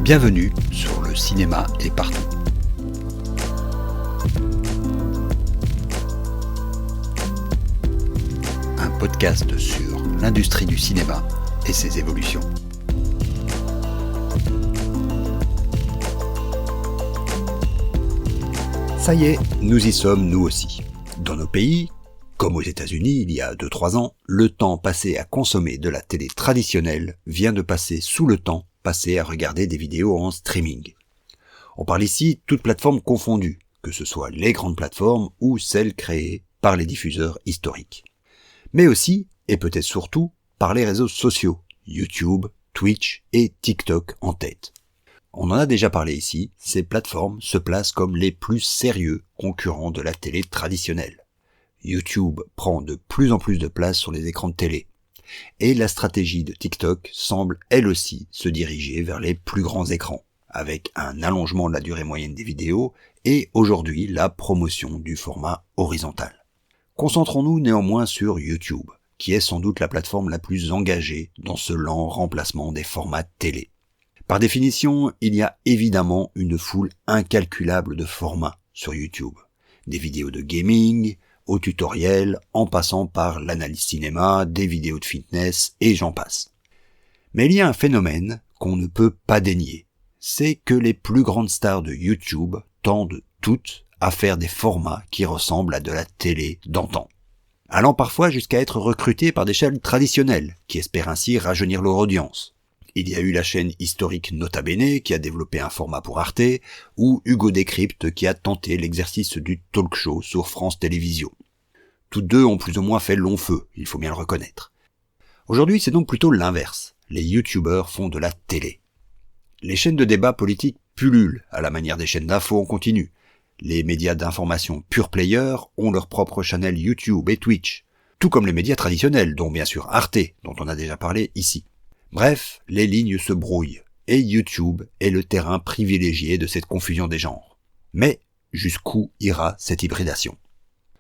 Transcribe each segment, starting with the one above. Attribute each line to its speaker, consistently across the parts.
Speaker 1: Bienvenue sur Le cinéma est partout. Un podcast sur l'industrie du cinéma et ses évolutions. Ça y est, nous y sommes nous aussi. Dans nos pays, comme aux États-Unis il y a 2-3 ans, le temps passé à consommer de la télé traditionnelle vient de passer sous le temps passé à regarder des vidéos en streaming. On parle ici toutes plateformes confondues, que ce soit les grandes plateformes ou celles créées par les diffuseurs historiques. Mais aussi, et peut-être surtout, par les réseaux sociaux, YouTube, Twitch et TikTok en tête. On en a déjà parlé ici, ces plateformes se placent comme les plus sérieux concurrents de la télé traditionnelle. YouTube prend de plus en plus de place sur les écrans de télé. Et la stratégie de TikTok semble elle aussi se diriger vers les plus grands écrans, avec un allongement de la durée moyenne des vidéos et aujourd'hui la promotion du format horizontal. Concentrons-nous néanmoins sur YouTube, qui est sans doute la plateforme la plus engagée dans ce lent remplacement des formats télé. Par définition, il y a évidemment une foule incalculable de formats sur YouTube. Des vidéos de gaming, au tutoriel, en passant par l'analyse cinéma, des vidéos de fitness, et j'en passe. Mais il y a un phénomène qu'on ne peut pas dénier. C'est que les plus grandes stars de YouTube tendent toutes à faire des formats qui ressemblent à de la télé d'antan. Allant parfois jusqu'à être recrutés par des chaînes traditionnelles, qui espèrent ainsi rajeunir leur audience. Il y a eu la chaîne historique Nota Bene qui a développé un format pour Arte, ou Hugo Décrypte qui a tenté l'exercice du talk show sur France Télévisions. Toutes deux ont plus ou moins fait long feu, il faut bien le reconnaître. Aujourd'hui, c'est donc plutôt l'inverse. Les youtubeurs font de la télé. Les chaînes de débat politique pullulent à la manière des chaînes d'infos en continu. Les médias d'information pure player ont leur propre channel YouTube et Twitch, tout comme les médias traditionnels, dont bien sûr Arte, dont on a déjà parlé ici. Bref, les lignes se brouillent, et YouTube est le terrain privilégié de cette confusion des genres. Mais jusqu'où ira cette hybridation ?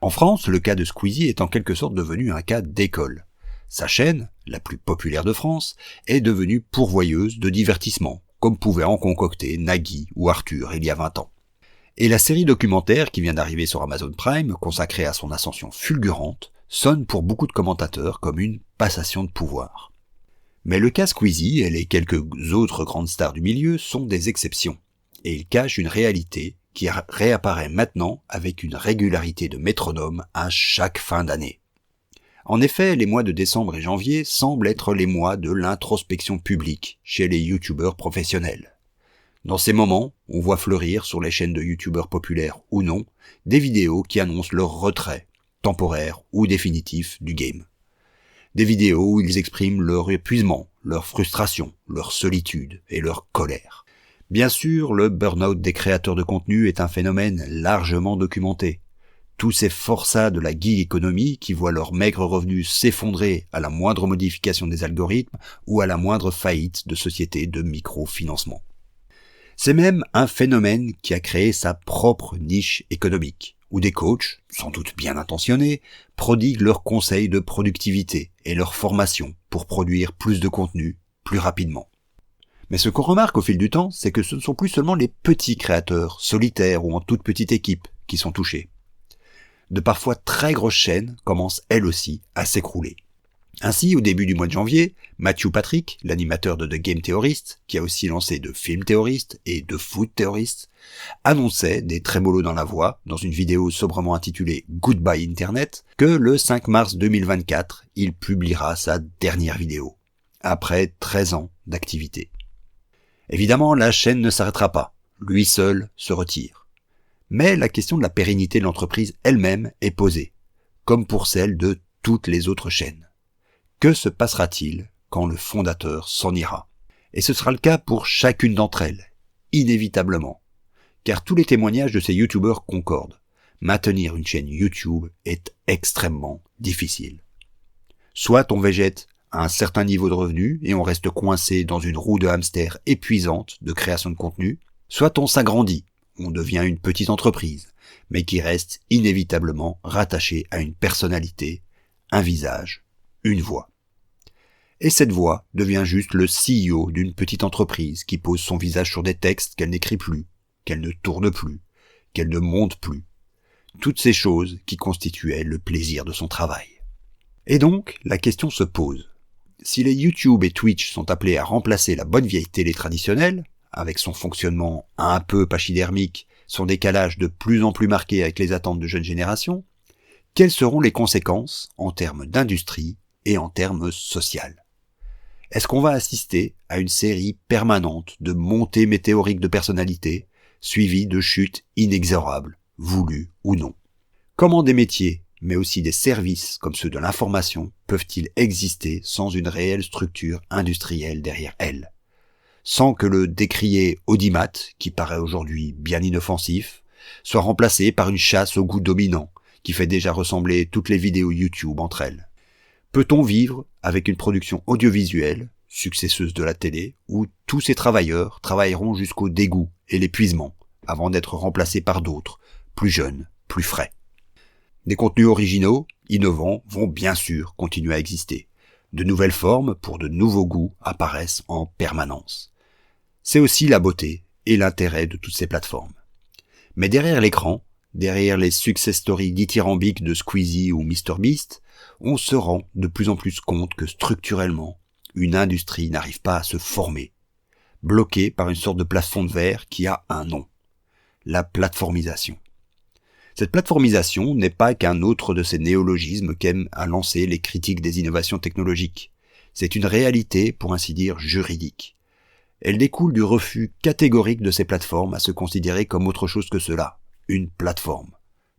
Speaker 1: En France, le cas de Squeezie est en quelque sorte devenu un cas d'école. Sa chaîne, la plus populaire de France, est devenue pourvoyeuse de divertissement, comme pouvaient en concocter Nagui ou Arthur il y a 20 ans. Et la série documentaire qui vient d'arriver sur Amazon Prime, consacrée à son ascension fulgurante, sonne pour beaucoup de commentateurs comme une passation de pouvoir. Mais le cas Squeezie et les quelques autres grandes stars du milieu sont des exceptions, et ils cachent une réalité qui réapparaît maintenant avec une régularité de métronome à chaque fin d'année. En effet, les mois de décembre et janvier semblent être les mois de l'introspection publique chez les youtubeurs professionnels. Dans ces moments, on voit fleurir sur les chaînes de youtubeurs populaires ou non, des vidéos qui annoncent leur retrait, temporaire ou définitif, du game. Des vidéos où ils expriment leur épuisement, leur frustration, leur solitude et leur colère. Bien sûr, le burn-out des créateurs de contenu est un phénomène largement documenté. Tous ces forçats de la gig economy qui voient leurs maigres revenus s'effondrer à la moindre modification des algorithmes ou à la moindre faillite de sociétés de microfinancement. C'est même un phénomène qui a créé sa propre niche économique, où des coachs, sans doute bien intentionnés, prodiguent leurs conseils de productivité et leur formation pour produire plus de contenu plus rapidement. Mais ce qu'on remarque au fil du temps, c'est que ce ne sont plus seulement les petits créateurs, solitaires ou en toute petite équipe, qui sont touchés. De parfois très grosses chaînes commencent elles aussi à s'écrouler. Ainsi, au début du mois de janvier, Matthew Patrick, l'animateur de The Game Theorist, qui a aussi lancé de Film Theorist et de Food Theorist, annonçait des trémolos dans la voix, dans une vidéo sobrement intitulée Goodbye Internet, que le 5 mars 2024, il publiera sa dernière vidéo, après 13 ans d'activité. Évidemment, la chaîne ne s'arrêtera pas, lui seul se retire. Mais la question de la pérennité de l'entreprise elle-même est posée, comme pour celle de toutes les autres chaînes. Que se passera-t-il quand le fondateur s'en ira ? Et ce sera le cas pour chacune d'entre elles, inévitablement. Car tous les témoignages de ces youtubeurs concordent. Maintenir une chaîne YouTube est extrêmement difficile. Soit on végète à un certain niveau de revenu et on reste coincé dans une roue de hamster épuisante de création de contenu, soit on s'agrandit, on devient une petite entreprise, mais qui reste inévitablement rattachée à une personnalité, un visage, une voix. Et cette voix devient juste le CEO d'une petite entreprise qui pose son visage sur des textes qu'elle n'écrit plus, qu'elle ne tourne plus, qu'elle ne monte plus. Toutes ces choses qui constituaient le plaisir de son travail. Et donc, la question se pose. Si les YouTube et Twitch sont appelés à remplacer la bonne vieille télé traditionnelle, avec son fonctionnement un peu pachydermique, son décalage de plus en plus marqué avec les attentes de jeunes générations, quelles seront les conséquences en termes d'industrie et en termes social ? Est-ce qu'on va assister à une série permanente de montées météoriques de personnalités, suivies de chutes inexorables, voulues ou non ? Comment des métiers, mais aussi des services comme ceux de l'information, peuvent-ils exister sans une réelle structure industrielle derrière elles ? Sans que le décrié audimat, qui paraît aujourd'hui bien inoffensif, soit remplacé par une chasse au goût dominant, qui fait déjà ressembler toutes les vidéos YouTube entre elles. Peut-on vivre avec une production audiovisuelle, successeuse de la télé, où tous ces travailleurs travailleront jusqu'au dégoût et l'épuisement, avant d'être remplacés par d'autres, plus jeunes, plus frais ? Des contenus originaux, innovants, vont bien sûr continuer à exister. De nouvelles formes pour de nouveaux goûts apparaissent en permanence. C'est aussi la beauté et l'intérêt de toutes ces plateformes. Mais derrière l'écran, derrière les success stories dithyrambiques de Squeezie ou MrBeast, on se rend de plus en plus compte que structurellement, une industrie n'arrive pas à se former, bloquée par une sorte de plafond de verre qui a un nom, la plateformisation. Cette plateformisation n'est pas qu'un autre de ces néologismes qu'aiment à lancer les critiques des innovations technologiques. C'est une réalité, pour ainsi dire, juridique. Elle découle du refus catégorique de ces plateformes à se considérer comme autre chose que cela, une plateforme,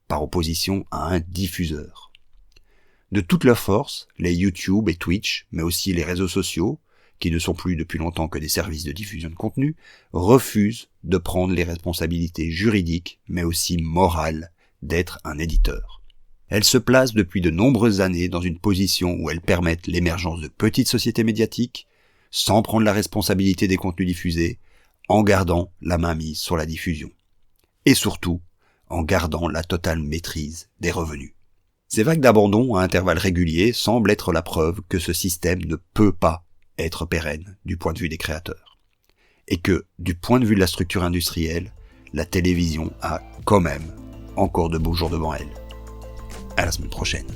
Speaker 1: par opposition à un diffuseur. De toute leur force, les YouTube et Twitch, mais aussi les réseaux sociaux, qui ne sont plus depuis longtemps que des services de diffusion de contenu, refusent de prendre les responsabilités juridiques, mais aussi morales, d'être un éditeur. Elles se placent depuis de nombreuses années dans une position où elles permettent l'émergence de petites sociétés médiatiques, sans prendre la responsabilité des contenus diffusés, en gardant la main mise sur la diffusion. Et surtout, en gardant la totale maîtrise des revenus. Ces vagues d'abandon à intervalles réguliers semblent être la preuve que ce système ne peut pas être pérenne du point de vue des créateurs. Et que, du point de vue de la structure industrielle, la télévision a quand même encore de beaux jours devant elle. À la semaine prochaine.